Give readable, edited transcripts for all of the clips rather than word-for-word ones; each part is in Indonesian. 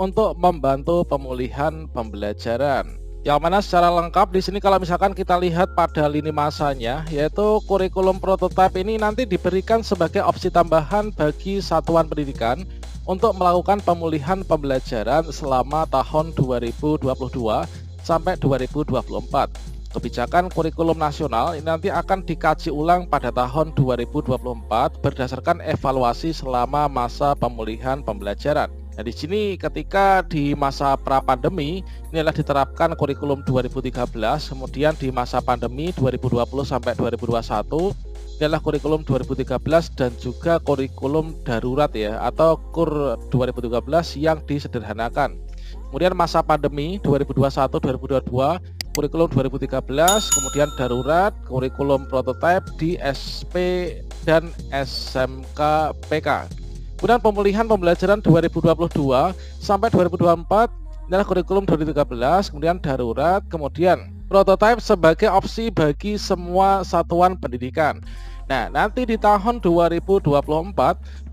Untuk membantu pemulihan pembelajaran. Yang mana secara lengkap di sini kalau misalkan kita lihat pada lini masanya, yaitu kurikulum prototipe ini nanti diberikan sebagai opsi tambahan bagi satuan pendidikan untuk melakukan pemulihan pembelajaran selama tahun 2022 sampai 2024. Kebijakan kurikulum nasional ini nanti akan dikaji ulang pada tahun 2024 berdasarkan evaluasi selama masa pemulihan pembelajaran. Nah, di sini ketika di masa pra-pandemi ini adalah diterapkan kurikulum 2013, kemudian di masa pandemi 2020 sampai 2021 ini adalah kurikulum 2013 dan juga kurikulum darurat ya atau KUR 2013 yang disederhanakan. Kemudian masa pandemi 2021-2022 kurikulum 2013, kemudian darurat kurikulum prototipe di SP dan SMK PK. Kemudian pemulihan pembelajaran 2022 sampai 2024 adalah kurikulum 2013, kemudian darurat, kemudian prototipe sebagai opsi bagi semua satuan pendidikan. Nah, nanti di tahun 2024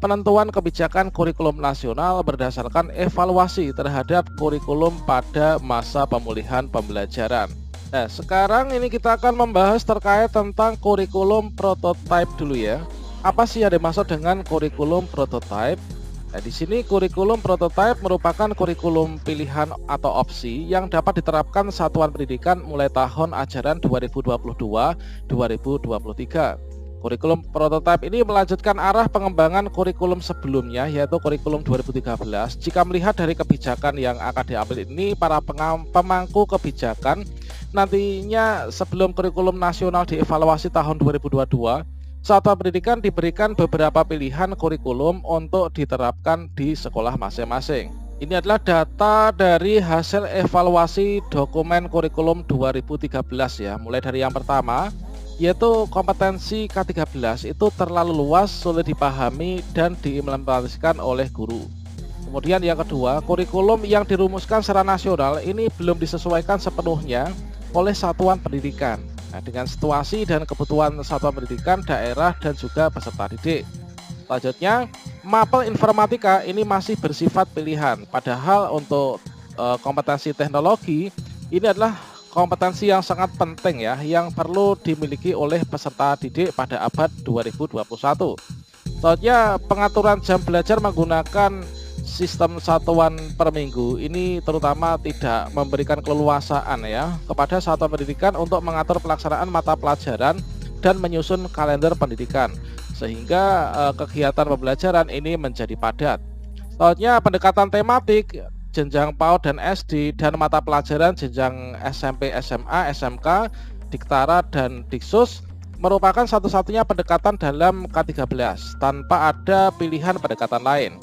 penentuan kebijakan kurikulum nasional berdasarkan evaluasi terhadap kurikulum pada masa pemulihan pembelajaran. Nah, sekarang ini kita akan membahas terkait tentang kurikulum prototipe dulu ya. Apa sih yang dimaksud dengan kurikulum prototipe? Nah, di sini kurikulum prototipe merupakan kurikulum pilihan atau opsi yang dapat diterapkan satuan pendidikan mulai tahun ajaran 2022-2023. Kurikulum prototipe ini melanjutkan arah pengembangan kurikulum sebelumnya yaitu kurikulum 2013. Jika melihat dari kebijakan yang akan diambil ini, para pemangku kebijakan nantinya sebelum kurikulum nasional dievaluasi tahun 2022, satuan pendidikan diberikan beberapa pilihan kurikulum untuk diterapkan di sekolah masing-masing. Ini adalah data dari hasil evaluasi dokumen kurikulum 2013 ya. Mulai dari yang pertama, yaitu kompetensi K13 itu terlalu luas, sulit dipahami dan diimplementasikan oleh guru. Kemudian yang kedua, kurikulum yang dirumuskan secara nasional ini belum disesuaikan sepenuhnya oleh satuan pendidikan. Nah, dengan situasi dan kebutuhan satuan pendidikan, daerah, dan juga peserta didik. Selanjutnya, mapel informatika ini masih bersifat pilihan. Padahal untuk kompetensi teknologi ini adalah kompetensi yang sangat penting ya, yang perlu dimiliki oleh peserta didik pada abad 2021. Selanjutnya, pengaturan jam belajar menggunakan sistem satuan per minggu ini terutama tidak memberikan keleluasaan ya kepada satuan pendidikan untuk mengatur pelaksanaan mata pelajaran dan menyusun kalender pendidikan sehingga kegiatan pembelajaran ini menjadi padat. Selanjutnya, pendekatan tematik jenjang PAUD dan SD dan mata pelajaran jenjang SMP, SMA, SMK, Diktara dan Diksus merupakan satu-satunya pendekatan dalam K13 tanpa ada pilihan pendekatan lain.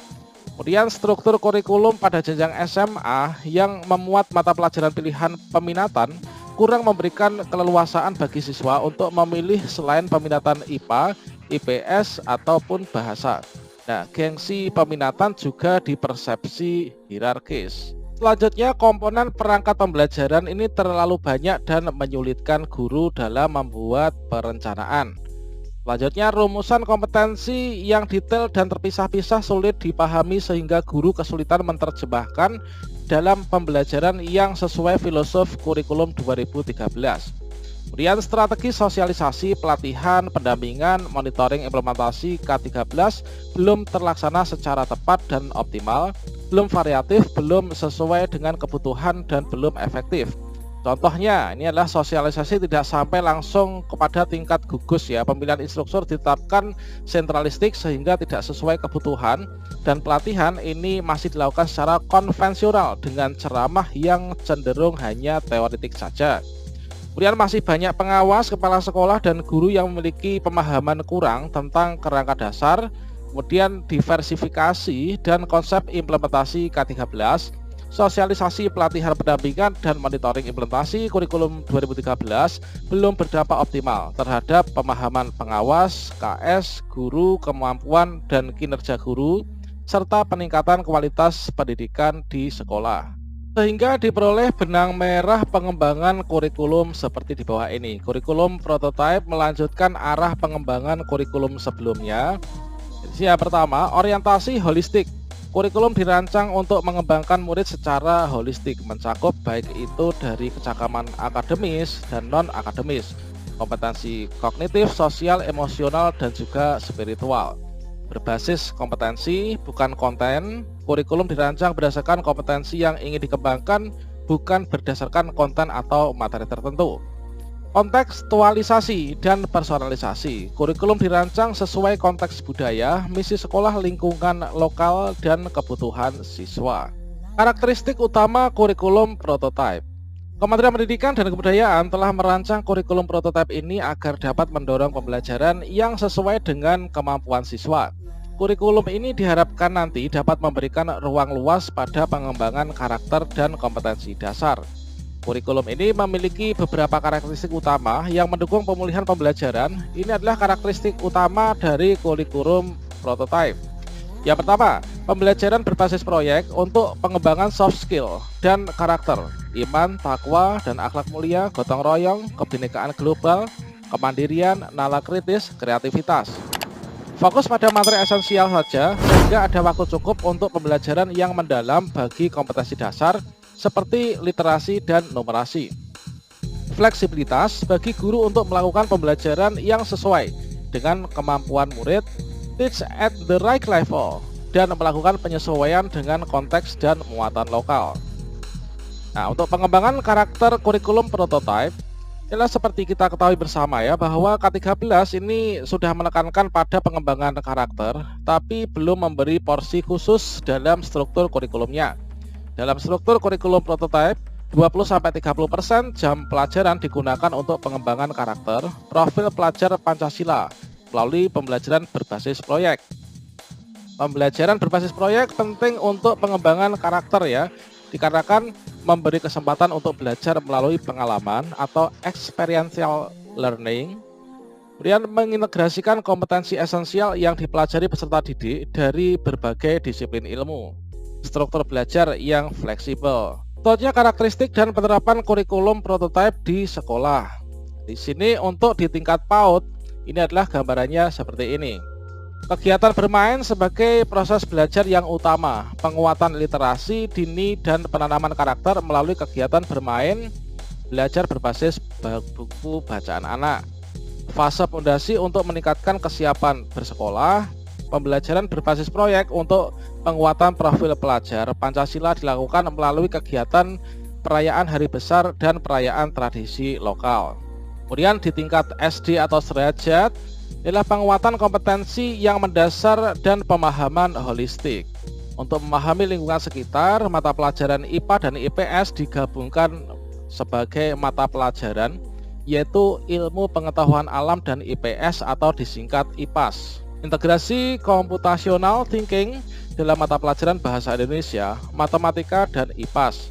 Kemudian struktur kurikulum pada jenjang SMA yang memuat mata pelajaran pilihan peminatan kurang memberikan keleluasaan bagi siswa untuk memilih selain peminatan IPA, IPS, ataupun bahasa. Nah, gengsi peminatan juga dipersepsi hierarkis. Selanjutnya, komponen perangkat pembelajaran ini terlalu banyak dan menyulitkan guru dalam membuat perencanaan. Selanjutnya, rumusan kompetensi yang detail dan terpisah-pisah sulit dipahami sehingga guru kesulitan menerjemahkan dalam pembelajaran yang sesuai filosofi kurikulum 2013. Kemudian strategi sosialisasi, pelatihan, pendampingan, monitoring implementasi K13 belum terlaksana secara tepat dan optimal, belum variatif, belum sesuai dengan kebutuhan dan belum efektif. Contohnya, ini adalah sosialisasi tidak sampai langsung kepada tingkat gugus ya. Pemilihan instruktur ditetapkan sentralistik sehingga tidak sesuai kebutuhan, dan pelatihan ini masih dilakukan secara konvensional dengan ceramah yang cenderung hanya teoretik saja. Kemudian masih banyak pengawas, kepala sekolah, dan guru yang memiliki pemahaman kurang tentang kerangka dasar, kemudian diversifikasi dan konsep implementasi K13, sosialisasi, pelatihan, pendampingan, dan monitoring implementasi kurikulum 2013 belum berdampak optimal terhadap pemahaman pengawas, KS, guru, kemampuan dan kinerja guru, serta peningkatan kualitas pendidikan di sekolah. sehingga diperoleh benang merah pengembangan kurikulum seperti di bawah ini. Kurikulum prototype melanjutkan arah pengembangan kurikulum sebelumnya. Yang pertama, orientasi holistik. Kurikulum dirancang untuk mengembangkan murid secara holistik, mencakup baik itu dari kecakapan akademis dan non-akademis, kompetensi kognitif, sosial, emosional, dan juga spiritual. Berbasis kompetensi, bukan konten. Kurikulum dirancang berdasarkan kompetensi yang ingin dikembangkan, bukan berdasarkan konten atau materi tertentu. Kontekstualisasi dan personalisasi. Kurikulum dirancang sesuai konteks budaya, misi sekolah, lingkungan lokal, dan kebutuhan siswa. Karakteristik utama kurikulum prototype. Kementerian Pendidikan dan Kebudayaan telah merancang kurikulum prototype ini agar dapat mendorong pembelajaran yang sesuai dengan kemampuan siswa. Kurikulum ini diharapkan nanti dapat memberikan ruang luas pada pengembangan karakter dan kompetensi dasar. Kurikulum ini memiliki beberapa karakteristik utama yang mendukung pemulihan pembelajaran. Ini adalah karakteristik utama dari kurikulum prototype. Yang pertama, pembelajaran berbasis proyek untuk pengembangan soft skill dan karakter, iman, takwa, dan akhlak mulia, gotong royong, kebinekaan global, kemandirian, nalar kritis, kreativitas. Fokus pada materi esensial saja, sehingga ada waktu cukup untuk pembelajaran yang mendalam bagi kompetensi dasar, seperti literasi dan numerasi. Fleksibilitas bagi guru untuk melakukan pembelajaran yang sesuai dengan kemampuan murid, teach at the right level, dan melakukan penyesuaian dengan konteks dan muatan lokal. Nah, untuk pengembangan karakter kurikulum prototype, inilah seperti kita ketahui bersama ya, bahwa K13 ini sudah menekankan pada pengembangan karakter, tapi belum memberi porsi khusus dalam struktur kurikulumnya. Dalam struktur kurikulum prototype, 20-30% jam pelajaran digunakan untuk pengembangan karakter, profil pelajar Pancasila melalui pembelajaran berbasis proyek. Pembelajaran berbasis proyek penting untuk pengembangan karakter ya, dikarenakan memberi kesempatan untuk belajar melalui pengalaman atau experiential learning, kemudian mengintegrasikan kompetensi esensial yang dipelajari peserta didik dari berbagai disiplin ilmu. Struktur belajar yang fleksibel. Contohnya karakteristik dan penerapan kurikulum prototype di sekolah. Di sini untuk di tingkat PAUD, ini adalah gambarannya seperti ini. Kegiatan bermain sebagai proses belajar yang utama, penguatan literasi dini dan penanaman karakter melalui kegiatan bermain, belajar berbasis buku bacaan anak. Fase pondasi untuk meningkatkan kesiapan bersekolah. Pembelajaran berbasis proyek untuk penguatan profil pelajar Pancasila dilakukan melalui kegiatan perayaan hari besar dan perayaan tradisi lokal. Kemudian di tingkat SD atau sederajat adalah penguatan kompetensi yang mendasar dan pemahaman holistik. Untuk memahami lingkungan sekitar, mata pelajaran IPA dan IPS digabungkan sebagai mata pelajaran, yaitu ilmu pengetahuan alam dan IPS atau disingkat IPAS. Integrasi computational thinking dalam mata pelajaran bahasa Indonesia, matematika, dan IPAS.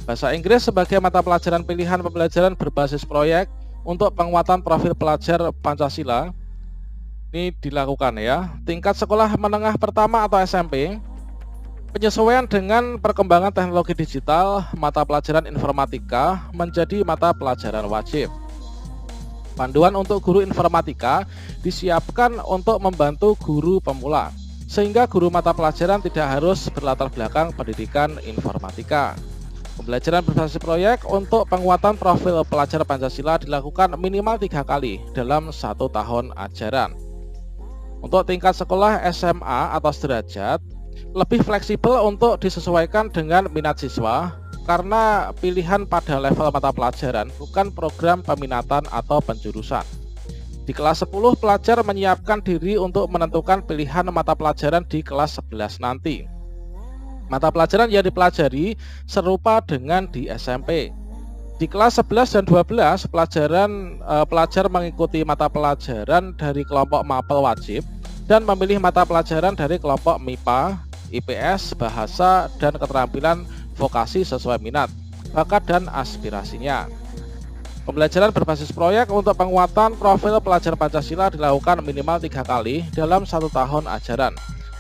Bahasa Inggris sebagai mata pelajaran pilihan pembelajaran berbasis proyek untuk penguatan profil pelajar Pancasila. Ini dilakukan ya. Tingkat sekolah menengah pertama atau SMP, penyesuaian dengan perkembangan teknologi digital, mata pelajaran informatika menjadi mata pelajaran wajib. Panduan untuk guru informatika disiapkan untuk membantu guru pemula, sehingga guru mata pelajaran tidak harus berlatar belakang pendidikan informatika. Pembelajaran berbasis proyek untuk penguatan profil pelajar Pancasila dilakukan minimal 3 kali dalam 1 tahun ajaran. Untuk tingkat sekolah SMA atau sederajat, lebih fleksibel untuk disesuaikan dengan minat siswa, karena pilihan pada level mata pelajaran bukan program peminatan atau penjurusan. Di kelas 10, pelajar menyiapkan diri untuk menentukan pilihan mata pelajaran di kelas 11 nanti. Mata pelajaran yang dipelajari serupa dengan di SMP. Di kelas 11 dan 12, pelajar mengikuti mata pelajaran dari kelompok mapel wajib dan memilih mata pelajaran dari kelompok MIPA, IPS, bahasa, dan keterampilan vokasi sesuai minat, bakat, dan aspirasinya. Pembelajaran berbasis proyek untuk penguatan profil pelajar Pancasila dilakukan minimal 3 kali dalam 1 tahun ajaran,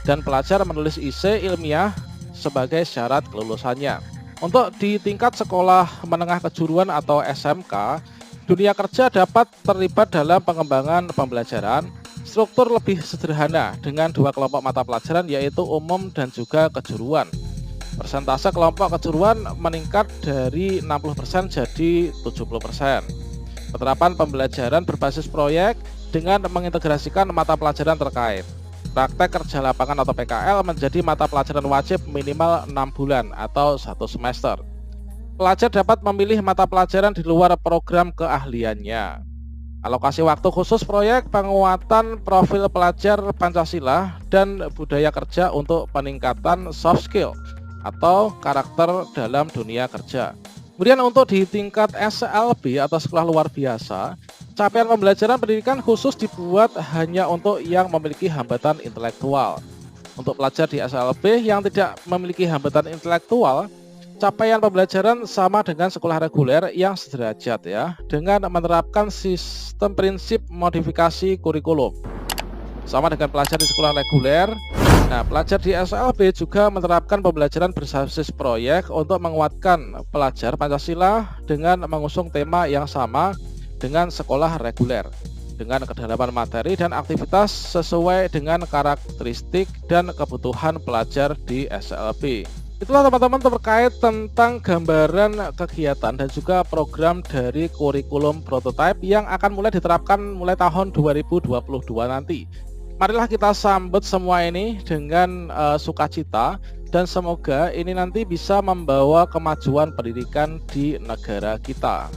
dan pelajar menulis esai ilmiah sebagai syarat kelulusannya. Untuk di tingkat sekolah menengah kejuruan atau SMK, dunia kerja dapat terlibat dalam pengembangan pembelajaran. Struktur lebih sederhana dengan dua kelompok mata pelajaran yaitu umum dan juga kejuruan. Persentase kelompok kejuruan meningkat dari 60% jadi 70%. Penerapan pembelajaran berbasis proyek dengan mengintegrasikan mata pelajaran terkait. Praktek kerja lapangan atau PKL menjadi mata pelajaran wajib minimal 6 bulan atau 1 semester. Pelajar dapat memilih mata pelajaran di luar program keahliannya. Alokasi waktu khusus proyek penguatan profil pelajar Pancasila dan budaya kerja untuk peningkatan soft skill atau karakter dalam dunia kerja. Kemudian untuk di tingkat SLB atau sekolah luar biasa, capaian pembelajaran pendidikan khusus dibuat hanya untuk yang memiliki hambatan intelektual. Untuk pelajar di SLB yang tidak memiliki hambatan intelektual, capaian pembelajaran sama dengan sekolah reguler yang sederajat ya, dengan menerapkan sistem prinsip modifikasi kurikulum. Sama dengan pelajar di sekolah reguler, nah pelajar di SLB juga menerapkan pembelajaran berbasis proyek untuk menguatkan pelajar Pancasila dengan mengusung tema yang sama dengan sekolah reguler, dengan kedalaman materi dan aktivitas sesuai dengan karakteristik dan kebutuhan pelajar di SLB. Itulah teman-teman terkait tentang gambaran kegiatan dan juga program dari kurikulum prototype yang akan mulai diterapkan mulai tahun 2022 nanti. Marilah kita sambut semua ini dengan sukacita dan semoga ini nanti bisa membawa kemajuan pendidikan di negara kita.